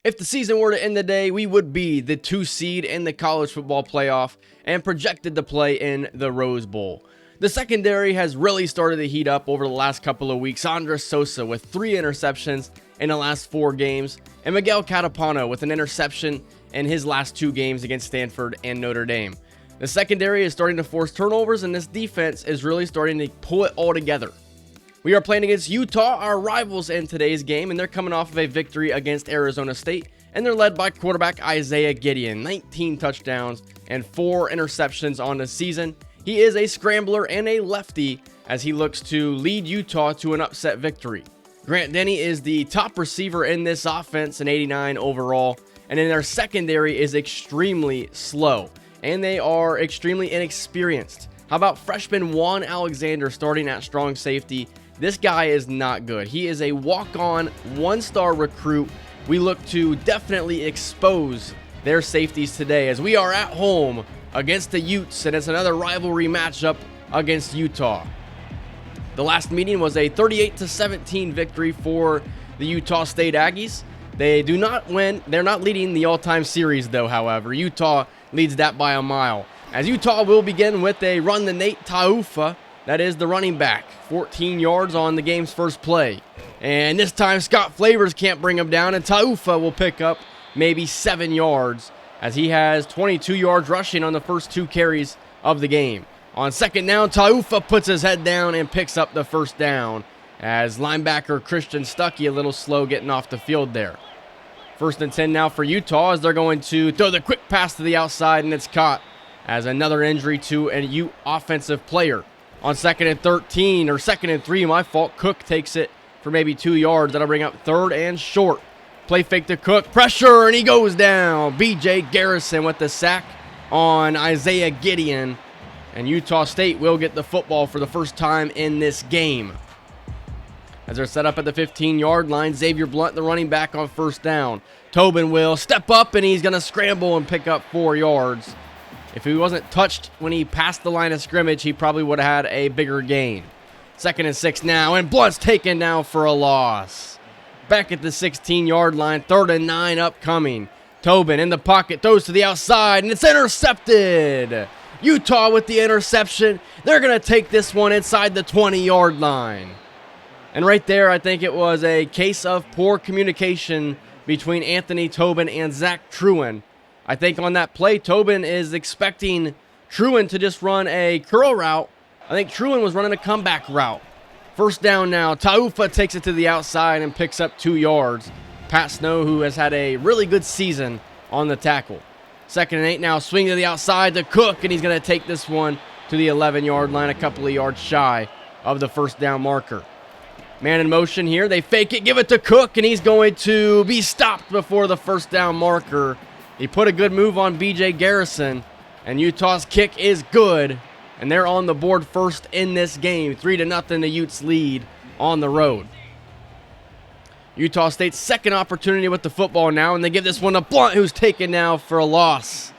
If the season were to end today, we would be the 2 seed in the college football playoff and projected to play in the Rose Bowl. The secondary has really started to heat up over the last couple of weeks. Andres Sosa with 3 interceptions in the last 4 games, and Miguel Catapano with an interception in his last 2 games against Stanford and Notre Dame. The secondary is starting to force turnovers, and this defense is really starting to pull it all together. We are playing against Utah, our rivals in today's game, and they're coming off of a victory against Arizona State, and they're led by quarterback Isaiah Gideon, 19 touchdowns and 4 interceptions on the season. He is a scrambler and a lefty as he looks to lead Utah to an upset victory. Grant Denny is the top receiver in this offense, an 89 overall, and then their secondary is extremely slow, and they are extremely inexperienced. How about freshman Juan Alexander starting at strong safety? This guy is not good. He is a walk-on, 1-star recruit. We look to definitely expose their safeties today as we are at home against the Utes, and it's another rivalry matchup against Utah. The last meeting was a 38-17 victory for the Utah State Aggies. They do not win. They're not leading the all-time series, though, however. Utah leads that by a mile. As Utah will begin with a run to Nate Taufa. That is the running back. 14 yards on the game's first play. And this time, Scott Flavors can't bring him down, and Taufa will pick up maybe 7 yards as he has 22 yards rushing on the first 2 carries of the game. On second down, Taufa puts his head down and picks up the first down as linebacker Christian Stuckey a little slow getting off the field there. 1st and 10 now for Utah as they're going to throw the quick pass to the outside, and it's caught as another injury to an Ute offensive player. On 2nd and 13, or 2nd and 3, my fault, Cook takes it for maybe 2 yards. That'll bring up 3rd and short. Play fake to Cook, pressure, and he goes down. B.J. Garrison with the sack on Isaiah Gideon. And Utah State will get the football for the first time in this game. As they're set up at the 15-yard line, Xavier Blunt, the running back, on 1st down. Tobin will step up, and he's going to scramble and pick up 4 yards. If he wasn't touched when he passed the line of scrimmage, he probably would have had a bigger gain. 2nd and 6 now, and Blunt's taken down for a loss. Back at the 16-yard line, 3rd and 9 upcoming. Tobin in the pocket, throws to the outside, and it's intercepted. Utah with the interception. They're going to take this one inside the 20-yard line. And right there, I think it was a case of poor communication between Anthony Tobin and Zach Truen. I think on that play, Tobin is expecting Truen to just run a curl route. I think Truen was running a comeback route. 1st down now. Taufa takes it to the outside and picks up 2 yards. Pat Snow, who has had a really good season on the tackle. 2nd and 8 now. Swing to the outside to Cook, and he's going to take this one to the 11-yard line, a couple of yards shy of the 1st down marker. Man in motion here. They fake it, give it to Cook, and he's going to be stopped before the 1st down marker. He put a good move on B.J. Garrison, and Utah's kick is good. And they're on the board first in this game. 3-0, the Utes lead on the road. Utah State's second opportunity with the football now, and they give this one to Blunt, who's taken now for a loss.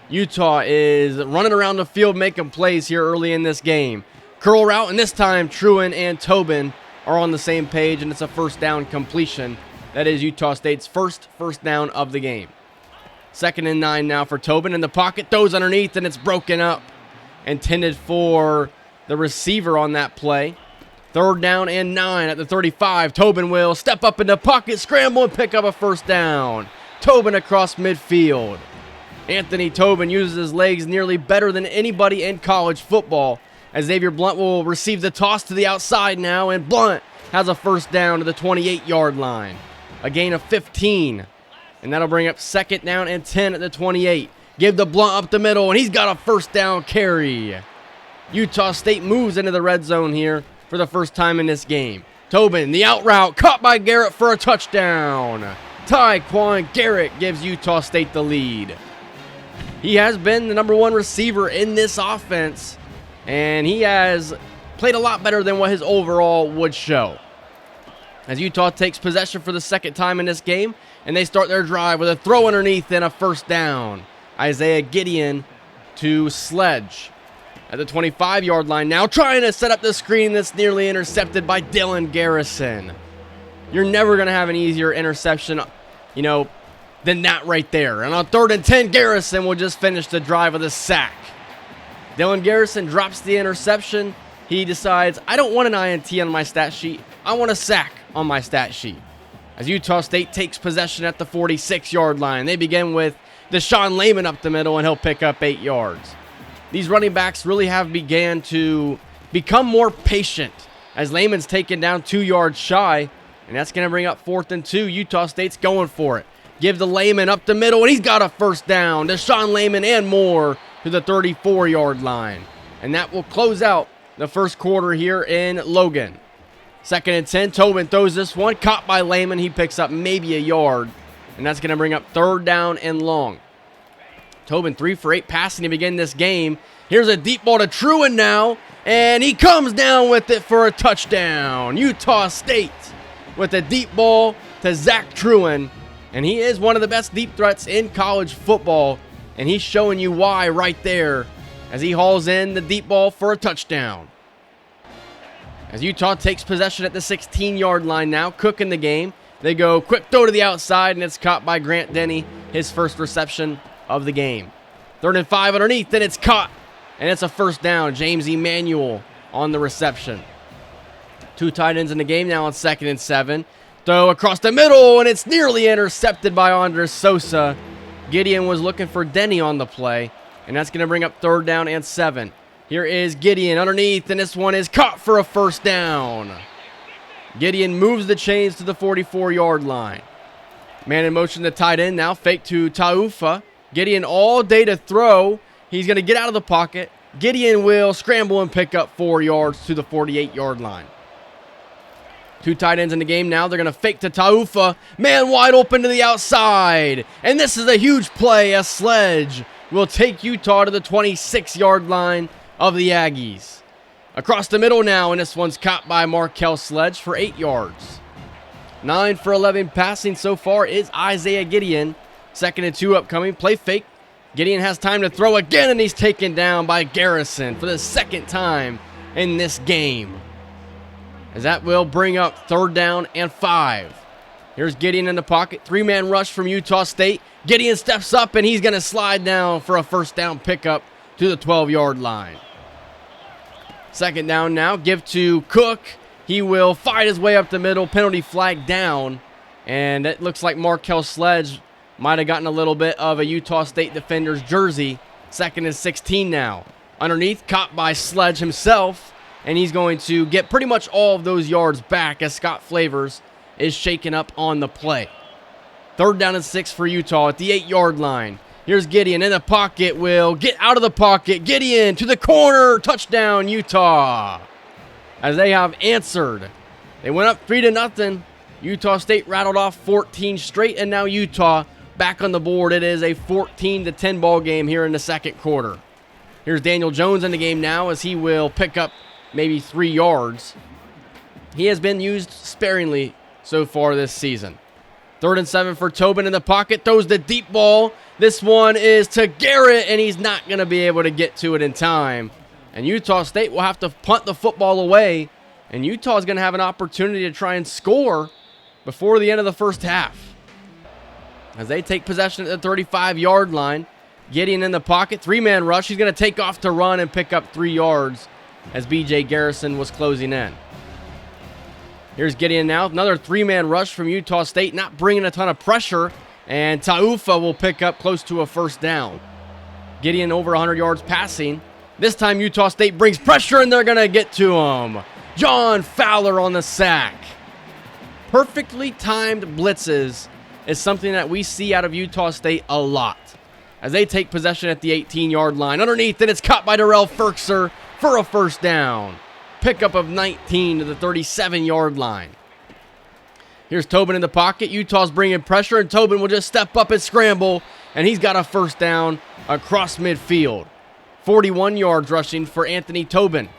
Utah is running around the field making plays here early in this game. Curl route, and this time Truen and Tobin are on the same page, and it's a 1st down completion. That is Utah State's first down of the game. 2nd and 9 now for Tobin in the pocket, throws underneath, and it's broken up. Intended for the receiver on that play. 3rd down and 9 at the 35. Tobin will step up in the pocket, scramble, and pick up a 1st down. Tobin across midfield. Anthony Tobin uses his legs nearly better than anybody in college football, as Xavier Blunt will receive the toss to the outside now, and Blunt has a 1st down to the 28-yard line. A gain of 15, and that'll bring up 2nd down and 10 at the 28. Give the Blunt up the middle, and he's got a 1st down carry. Utah State moves into the red zone here for the first time in this game. Tobin, the out route, caught by Garrett for a touchdown. Tyquan Garrett gives Utah State the lead. He has been the number 1 receiver in this offense, and he has played a lot better than what his overall would show. As Utah takes possession for the 2nd time in this game, and they start their drive with a throw underneath and a 1st down. Isaiah Gideon to Sledge at the 25-yard line now, trying to set up the screen that's nearly intercepted by Dylan Garrison. You're never going to have an easier interception, than that right there. And on 3rd and 10, Garrison will just finish the drive with a sack. Dylan Garrison drops the interception. He decides, I don't want an INT on my stat sheet. I want a sack on my stat sheet. As Utah State takes possession at the 46-yard line, they begin with Deshaun Layman up the middle, and he'll pick up 8 yards. These running backs really have began to become more patient as Layman's taken down 2 yards shy, and that's going to bring up 4th and 2. Utah State's going for it. Give the Layman up the middle, and he's got a first down. Deshaun Layman and more to the 34-yard line. And that will close out the first quarter here in Logan. 2nd and 10, Tobin throws this one, caught by Layman. He picks up maybe a yard, and that's going to bring up 3rd down and long. Tobin 3 for 8 passing to begin this game. Here's a deep ball to Truin now, and he comes down with it for a touchdown. Utah State with a deep ball to Zach Truin, and he is one of the best deep threats in college football, and he's showing you why right there as he hauls in the deep ball for a touchdown. As Utah takes possession at the 16-yard line now, cooking the game. They go quick throw to the outside, and it's caught by Grant Denny, his first reception of the game. 3rd and 5 underneath, and it's caught, and it's a first down. James Emanuel on the reception. 2 tight ends in the game now on 2nd and 7. Throw across the middle, and it's nearly intercepted by Andres Sosa. Gideon was looking for Denny on the play, and that's going to bring up 3rd down and 7. Here is Gideon underneath, and this one is caught for a first down. Gideon moves the chains to the 44-yard line. Man in motion to tight end now, fake to Taufa. Gideon all day to throw. He's going to get out of the pocket. Gideon will scramble and pick up 4 yards to the 48-yard line. 2 tight ends in the game now. They're going to fake to Taufa. Man wide open to the outside. And this is a huge play. A Sledge will take Utah to the 26-yard line of the Aggies. Across the middle now, and this one's caught by Markel Sledge for 8 yards. 9 for 11 passing so far is Isaiah Gideon. 2nd and 2 upcoming. Play fake. Gideon has time to throw again, and he's taken down by Garrison for the 2nd time in this game. As that will bring up 3rd down and 5. Here's Gideon in the pocket. 3-man rush from Utah State. Gideon steps up, and he's going to slide down for a first down pickup to the 12-yard line. 2nd down now. Give to Cook. He will fight his way up the middle. Penalty flag down. And it looks like Markel Sledge might have gotten a little bit of a Utah State defender's jersey. 2nd and 16 now. Underneath, caught by Sledge himself. And he's going to get pretty much all of those yards back as Scott Flavors is shaken up on the play. 3rd down and 6 for Utah at the 8-yard line. Here's Gideon in the pocket. Will get out of the pocket. Gideon to the corner. Touchdown, Utah. As they have answered. They went up 3-0. Utah State rattled off 14 straight, and now Utah back on the board. It is a 14-10 ball game here in the 2nd quarter. Here's Daniel Jones in the game now as he will pick up maybe 3 yards. He has been used sparingly so far this season. 3rd and 7 for Tobin in the pocket. Throws the deep ball. This one is to Garrett, and he's not going to be able to get to it in time. And Utah State will have to punt the football away. And Utah is going to have an opportunity to try and score before the end of the first half. As they take possession at the 35-yard line. Gideon in the pocket. 3-man rush. He's going to take off to run and pick up 3 yards as B.J. Garrison was closing in. Here's Gideon now. Another 3-man rush from Utah State. Not bringing a ton of pressure. And Taufa will pick up close to a first down. Gideon over 100 yards passing. This time Utah State brings pressure, and they're going to get to him. John Fowler on the sack. Perfectly timed blitzes is something that we see out of Utah State a lot. As they take possession at the 18-yard line. Underneath, and it's caught by Darrell Ferkser for a first down. Pickup of 19 to the 37-yard line. Here's Tobin in the pocket. Utah's bringing pressure, and Tobin will just step up and scramble, and he's got a first down across midfield. 41 yards rushing for Anthony Tobin.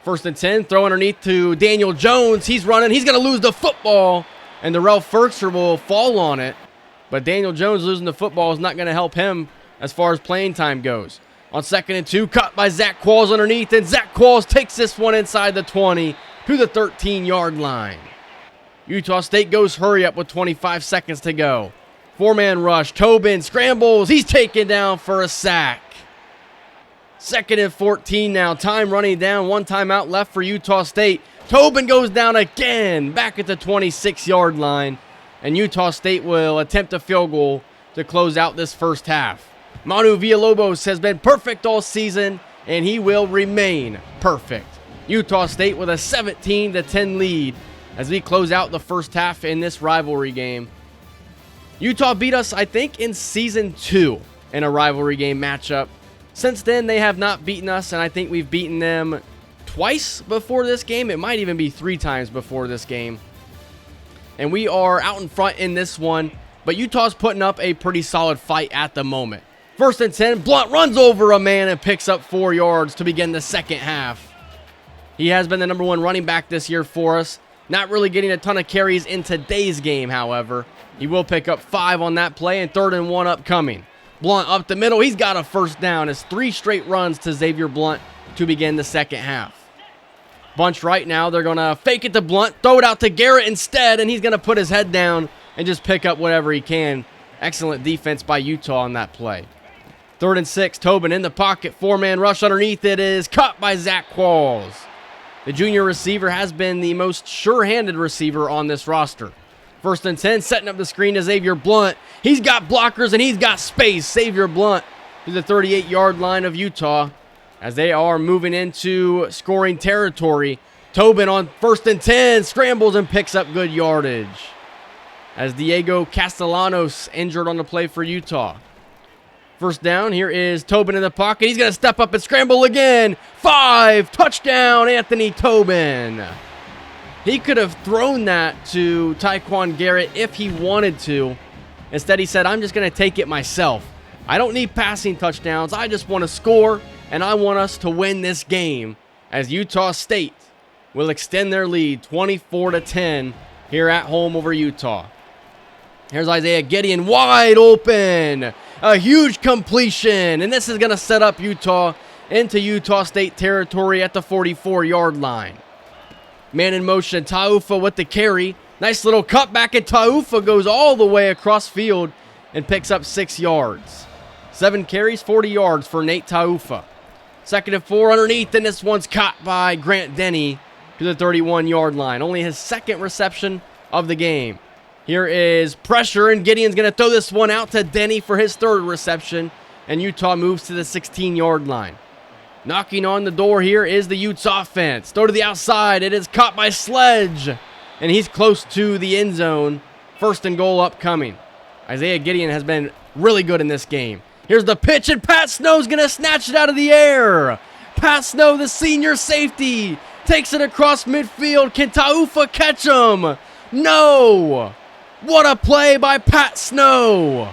1st and 10, throw underneath to Daniel Jones. He's running. He's going to lose the football, and Darrell Ferkser will fall on it. But Daniel Jones losing the football is not going to help him as far as playing time goes. On 2nd and 2, cut by Zach Qualls underneath, and Zach Qualls takes this one inside the 20 to the 13-yard line. Utah State goes hurry up with 25 seconds to go. Four-man rush. Tobin scrambles. He's taken down for a sack. 2nd and 14 now. Time running down. 1 timeout left for Utah State. Tobin goes down again. Back at the 26-yard line. And Utah State will attempt a field goal to close out this first half. Manu Villalobos has been perfect all season, and he will remain perfect. Utah State with a 17-10 lead as we close out the first half in this rivalry game. Utah beat us, I think, in Season 2 in a rivalry game matchup. Since then, they have not beaten us, and I think we've beaten them twice before this game. It might even be 3 times before this game. And we are out in front in this one, but Utah's putting up a pretty solid fight at the moment. 1st and 10, Blunt runs over a man and picks up 4 yards to begin the second half. He has been the number 1 running back this year for us. Not really getting a ton of carries in today's game, however. He will pick up 5 on that play, and 3rd and 1 upcoming. Blunt up the middle. He's got a first down. It's 3 straight runs to Xavier Blunt to begin the second half. Bunch right now. They're going to fake it to Blunt, throw it out to Garrett instead, and he's going to put his head down and just pick up whatever he can. Excellent defense by Utah on that play. 3rd and 6. Tobin in the pocket. 4-man rush underneath. It is cut by Zach Qualls. The junior receiver has been the most sure-handed receiver on this roster. 1st and 10, setting up the screen to Xavier Blunt. He's got blockers and he's got space. Xavier Blunt to the 38-yard line of Utah as they are moving into scoring territory. Tobin on 1st and 10, scrambles and picks up good yardage as Diego Castellanos injured on the play for Utah. First down, here is Tobin in the pocket. He's going to step up and scramble again. 5, touchdown, Anthony Tobin. He could have thrown that to Tyquan Garrett if he wanted to. Instead, he said, I'm just going to take it myself. I don't need passing touchdowns. I just want to score, and I want us to win this game as Utah State will extend their lead 24-10 here at home over Utah. Here's Isaiah Gideon wide open. A huge completion, and this is going to set up Utah into Utah State territory at the 44-yard line. Man in motion, Taufa with the carry. Nice little cutback, and Taufa goes all the way across field and picks up 6 yards. 7 carries, 40 yards for Nate Taufa. 2nd and 4 underneath, and this one's caught by Grant Denny to the 31-yard line. Only his 2nd reception of the game. Here is pressure, and Gideon's going to throw this one out to Denny for his 3rd reception, and Utah moves to the 16-yard line. Knocking on the door here is the Utes offense. Throw to the outside. It is caught by Sledge, and he's close to the end zone. 1st and goal upcoming. Isaiah Gideon has been really good in this game. Here's the pitch, and Pat Snow's going to snatch it out of the air. Pat Snow, the senior safety, takes it across midfield. Can Taufa catch him? No! What a play by Pat Snow!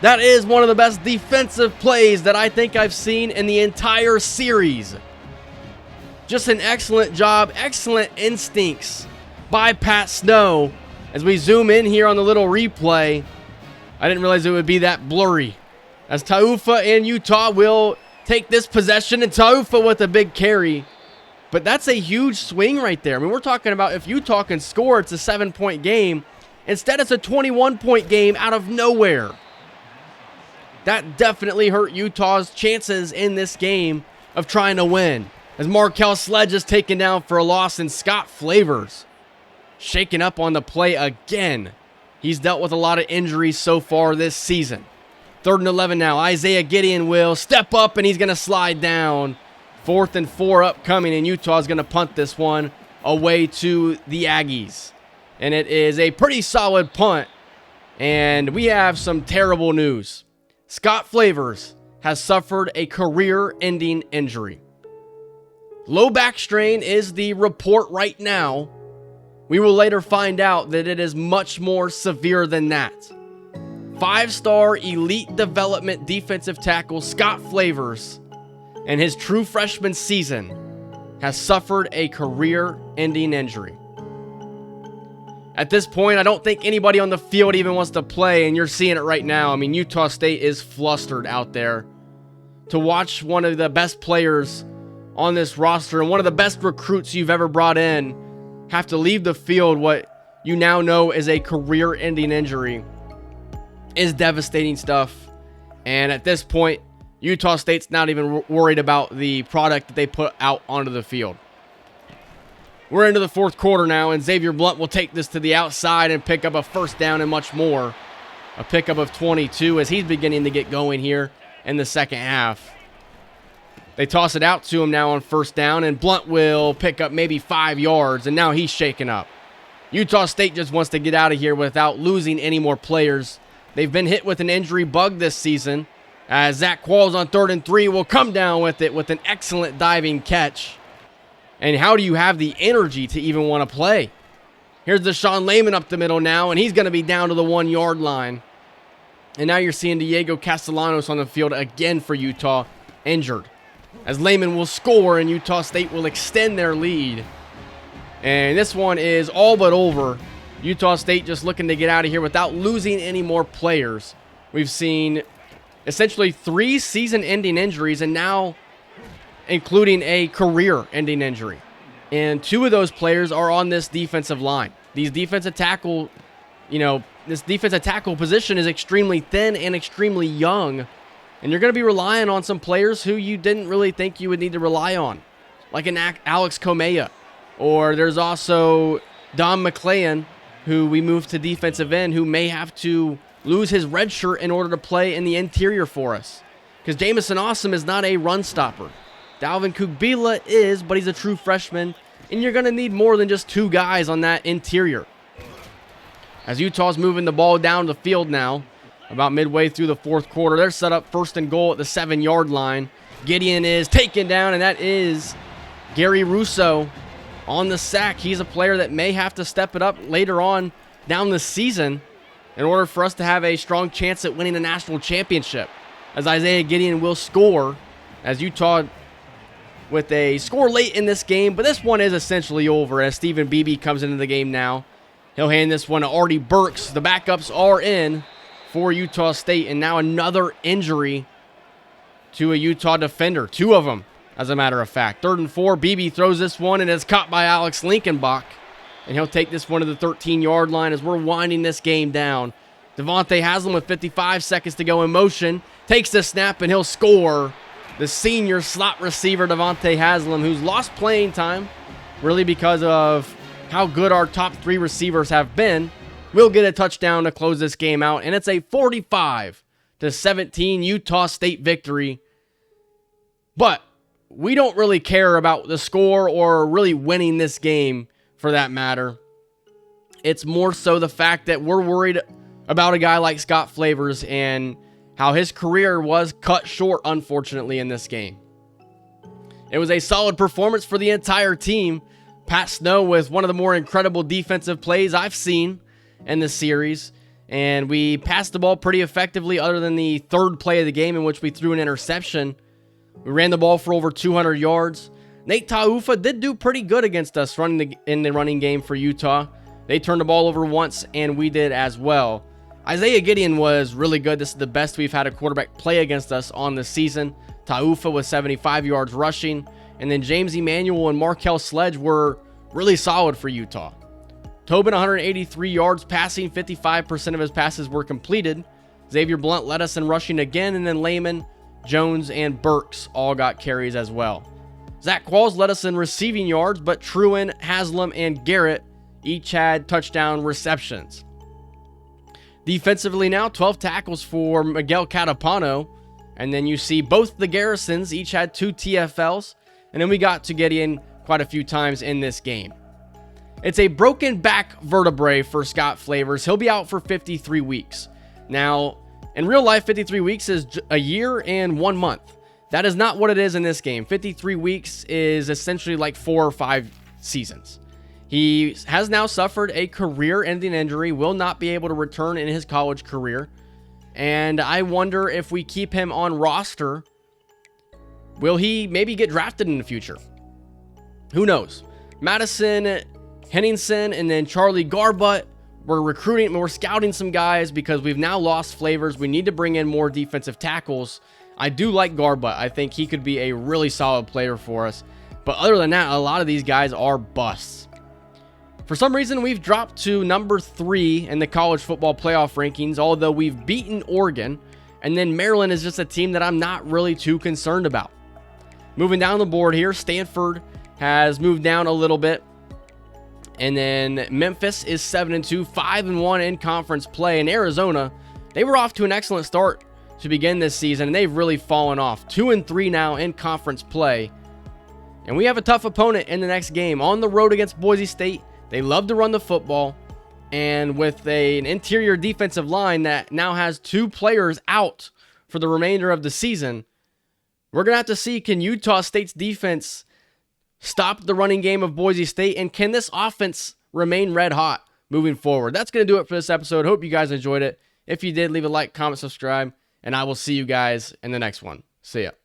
That is one of the best defensive plays that I think I've seen in the entire series. Just an excellent job, excellent instincts by Pat Snow. As we zoom in here on the little replay, I didn't realize it would be that blurry. As Taufa and Utah will take this possession, and Taufa with a big carry. But that's a huge swing right there. I mean, we're talking about if Utah can score, it's a 7-point game. Instead, it's a 21-point game out of nowhere. That definitely hurt Utah's chances in this game of trying to win. As Markel Sledge is taken down for a loss, and Scott Flavors shaken up on the play again. He's dealt with a lot of injuries so far this season. 3rd and 11 now. Isaiah Gideon will step up, and he's going to slide down. 4th and 4 upcoming, and Utah's going to punt this one away to the Aggies. And it is a pretty solid punt. And we have some terrible news. Scott Flavors has suffered a career-ending injury. Low back strain is the report right now. We will later find out that it is much more severe than that. 5-star elite development defensive tackle Scott Flavors, in his true freshman season, has suffered a career-ending injury. At this point, I don't think anybody on the field even wants to play, and you're seeing it right now. I mean, Utah State is flustered out there. To watch one of the best players on this roster and one of the best recruits you've ever brought in have to leave the field what you now know is a career-ending injury is devastating stuff. And at this point, Utah State's not even worried about the product that they put out onto the field. We're into the fourth quarter now, and Xavier Blunt will take this to the outside and pick up a first down and much more. A pickup of 22 as he's beginning to get going here in the second half. They toss it out to him now on first down, and Blunt will pick up maybe 5 yards, and now he's shaken up. Utah State just wants to get out of here without losing any more players. They've been hit with an injury bug this season, as Zach Qualls on 3rd and 3 will come down with it with an excellent diving catch. And how do you have the energy to even want to play? Here's Deshaun Layman up the middle now, and he's going to be down to the 1-yard line. And now you're seeing Diego Castellanos on the field again for Utah, injured. As Layman will score, and Utah State will extend their lead. And this one is all but over. Utah State just looking to get out of here without losing any more players. We've seen essentially 3 season-ending injuries, and now including a career-ending injury. And 2 of those players are on this defensive line. These defensive tackle, this defensive tackle position is extremely thin and extremely young. And you're going to be relying on some players who you didn't really think you would need to rely on, like an Alex Comea. Or there's also Don McClain, who we moved to defensive end, who may have to lose his red shirt in order to play in the interior for us. Because Jamison Awesome is not a run stopper. Dalvin Kugbila is, but he's a true freshman. And you're going to need more than just 2 guys on that interior. As Utah's moving the ball down the field now, about midway through the fourth quarter, they're set up 1st and goal at the 7-yard line. Gideon is taken down, and that is Gary Russo on the sack. He's a player that may have to step it up later on down the season in order for us to have a strong chance at winning a national championship. As Isaiah Gideon will score, as Utah with a score late in this game, but this one is essentially over as Stephen Beebe comes into the game now. He'll hand this one to Artie Burks. The backups are in for Utah State, and now another injury to a Utah defender. 2 of them, as a matter of fact. 3rd and 4, Beebe throws this one, and it's caught by Alex Linkenbach. And he'll take this one to the 13-yard line as we're winding this game down. Devontae Haslam with 55 seconds to go in motion. Takes the snap, and he'll score. The senior slot receiver, Devontae Haslam, who's lost playing time, really because of how good our top 3 receivers have been, will get a touchdown to close this game out. And it's a 45-17 Utah State victory. But we don't really care about the score or really winning this game for that matter. It's more so the fact that we're worried about a guy like Scott Flavors and how his career was cut short, unfortunately, in this game. It was a solid performance for the entire team. Pat Snow with one of the more incredible defensive plays I've seen in this series. And we passed the ball pretty effectively other than the 3rd play of the game in which we threw an interception. We ran the ball for over 200 yards. Nate Taufa did do pretty good against us in the running game for Utah. They turned the ball over once, and we did as well. Isaiah Gideon was really good. This is the best we've had a quarterback play against us on the season. Taufa with 75 yards rushing. And then James Emanuel and Markel Sledge were really solid for Utah. Tobin, 183 yards passing. 55% of his passes were completed. Xavier Blunt led us in rushing again. And then Layman, Jones, and Burks all got carries as well. Zach Qualls led us in receiving yards, but Truin, Haslam, and Garrett each had touchdown receptions. Defensively now, 12 tackles for Miguel Catapano. And then you see both the Garrisons each had 2 TFLs. And then we got to get in quite a few times in this game. It's a broken back vertebrae for Scott Flavors. He'll be out for 53 weeks. Now, in real life, 53 weeks is a year and 1 month. That is not what it is in this game. 53 weeks is essentially like 4 or 5 seasons. He has now suffered a career-ending injury, will not be able to return in his college career. And I wonder if we keep him on roster, will he maybe get drafted in the future? Who knows? Madison Henningsen and then Charlie Garbutt. We're recruiting, we're scouting some guys because we've now lost Flavors. We need to bring in more defensive tackles. I do like Garbutt. I think he could be a really solid player for us. But other than that, a lot of these guys are busts. For some reason, we've dropped to number 3 in the college football playoff rankings, although we've beaten Oregon. And then Maryland is just a team that I'm not really too concerned about. Moving down the board here, Stanford has moved down a little bit. And then Memphis is 7-2, 5-1 in conference play. And Arizona, they were off to an excellent start to begin this season, and they've really fallen off. 2-3 now in conference play. And we have a tough opponent in the next game on the road against Boise State. They love to run the football, and with an interior defensive line that now has 2 players out for the remainder of the season, we're going to have to see, can Utah State's defense stop the running game of Boise State, and can this offense remain red hot moving forward? That's going to do it for this episode. Hope you guys enjoyed it. If you did, leave a like, comment, subscribe, and I will see you guys in the next one. See ya.